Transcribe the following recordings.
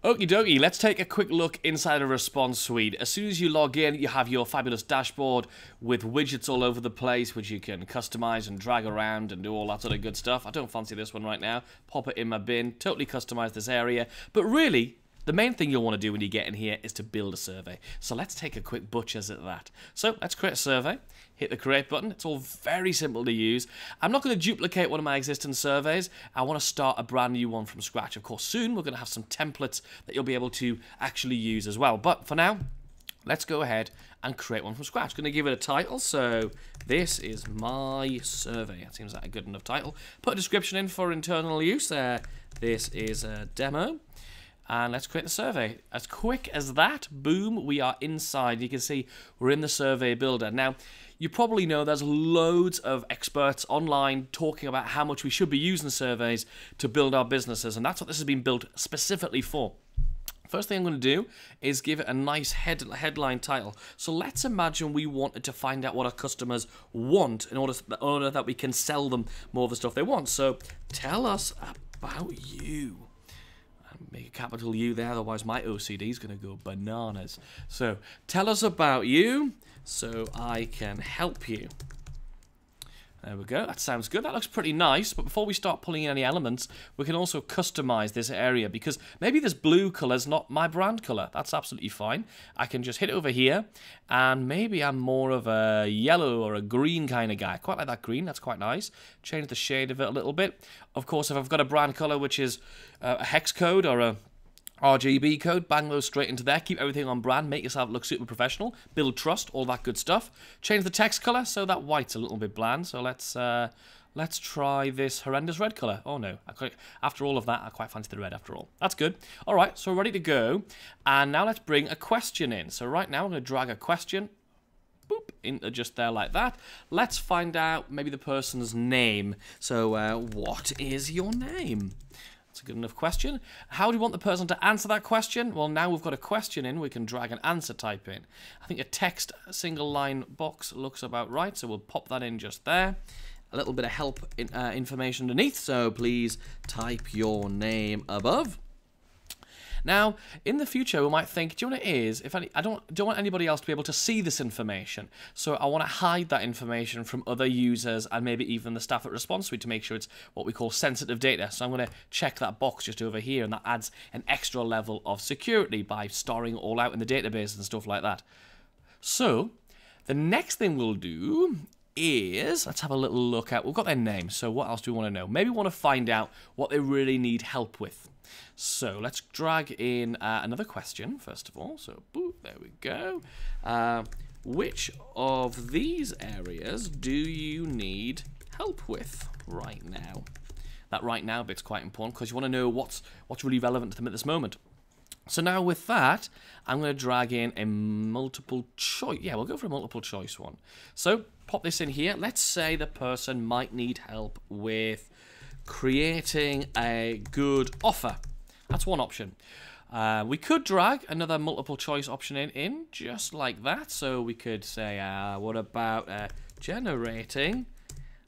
Okie dokie, let's take a quick look inside of ResponseSuite. As soon as you log in, you have your fabulous dashboard with widgets all over the place, which you can customize and drag around and do all that sort of good stuff. I don't fancy this one right now. Pop it in my bin, totally customize this area. But really, the main thing you'll want to do when you get in here is to build a survey. So let's take a quick butcher's at that. So let's create a survey. Hit the create button. It's all very simple to use. I'm not going to duplicate one of my existing surveys. I want to start a brand new one from scratch. Of course, soon we're going to have some templates that you'll be able to actually use as well. But for now, let's go ahead and create one from scratch. Going to give it a title. So this is my survey. That seems like a good enough title. Put a description in for internal use. This is a demo. And let's create the survey. As quick as that, boom, we are inside. You can see we're in the survey builder. Now, you probably know there's loads of experts online talking about how much we should be using surveys to build our businesses, and that's what this has been built specifically for. First thing I'm going to do is give it a nice headline title. So let's imagine we wanted to find out what our customers want in order that we can sell them more of the stuff they want. So tell us about you. Make a capital U there, otherwise my OCD is going to go bananas. So, tell us about you so I can help you. There we go. That sounds good. That looks pretty nice. But before we start pulling in any elements, we can also customize this area, because maybe this blue color is not my brand color. That's absolutely fine. I can just hit over here, and maybe I'm more of a yellow or a green kind of guy. Quite like that green. That's quite nice. Change the shade of it a little bit. Of course, if I've got a brand color which is a hex code or a RGB code, bang those straight into there. Keep everything on brand, make yourself look super professional, build trust, all that good stuff. Change the text color so that white's a little bit bland. So let's try this horrendous red color. Oh no, after all of that, I quite fancy the red after all. That's good. All right, so we're ready to go. And now let's bring a question in. So right now I'm going to drag a question, boop, into just there like that. Let's find out maybe the person's name. So what is your name? That's a good enough question. How do you want the person to answer that question? Well, now we've got a question in, we can drag an answer type in. I think a text single line box looks about right, so we'll pop that in just there. A little bit of help information underneath, so please type your name above. Now, in the future, we might think, do you know what it is? I don't want anybody else to be able to see this information. So I want to hide that information from other users and maybe even the staff at ResponseSuite to make sure it's what we call sensitive data. So I'm going to check that box just over here, and that adds an extra level of security by starring it all out in the database and stuff like that. So the next thing we'll do is, let's have a little look at, we've got their name, so what else do we want to know? Maybe we want to find out what they really need help with. So let's drag in another question, first of all. So, boop, there we go. Which of these areas do you need help with right now? That right now bit's quite important, because you want to know what's really relevant to them at this moment. So now with that, I'm going to drag in a multiple choice. Yeah, we'll go for a multiple choice one. So pop this in here. Let's say the person might need help with creating a good offer. That's one option. We could drag another multiple choice option in just like that. So we could say, what about generating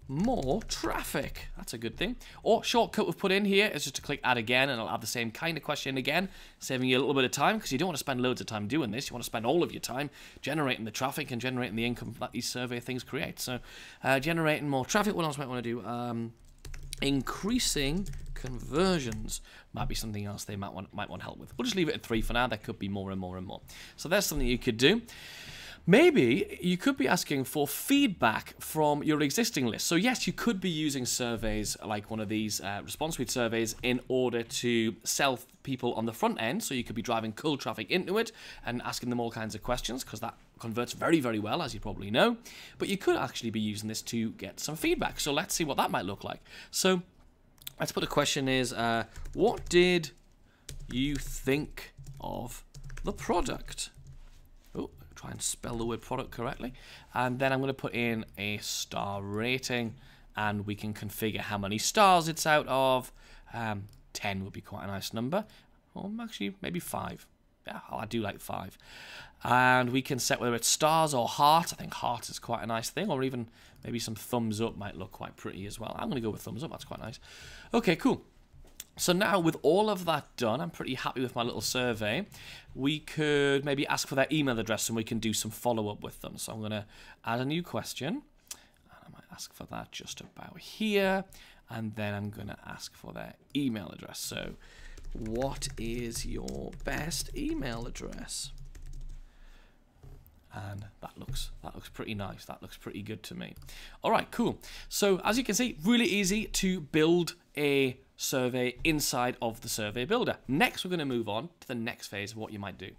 more traffic? That's a good thing. Or shortcut we've put in here is just to click add again, and it'll have the same kind of question again, saving you a little bit of time, because you don't want to spend loads of time doing this. You want to spend all of your time generating the traffic and generating the income that these survey things create. So generating more traffic. What else might want to do? Increasing conversions might be something else they might want help with. We'll just leave it at 3 for now. There could be more and more and more. So there's something you could do. Maybe you could be asking for feedback from your existing list. So yes, you could be using surveys like one of these ResponseSuite surveys in order to sell people on the front end. So you could be driving cold traffic into it and asking them all kinds of questions, because that converts very, very well, as you probably know. But you could actually be using this to get some feedback. So let's see what that might look like. So let's put a question is, what did you think of the product? Oh, try and spell the word product correctly. And then I'm going to put in a star rating, and we can configure how many stars it's out of. 10 would be quite a nice number. Or actually, maybe 5. Yeah, I do like 5. And we can set whether it's stars or heart. I think heart is quite a nice thing, or even maybe some thumbs up might look quite pretty as well. I'm going to go with thumbs up. That's quite nice. Okay, cool. So now with all of that done, I'm pretty happy with my little survey. We could maybe ask for their email address and we can do some follow-up with them. So I'm going to add a new question. And I might ask for that just about here. And then I'm going to ask for their email address. So what is your best email address? And that looks pretty nice. That looks pretty good to me. All right, cool. So as you can see, really easy to build a survey inside of the survey builder. Next, we're going to move on to the next phase of what you might do.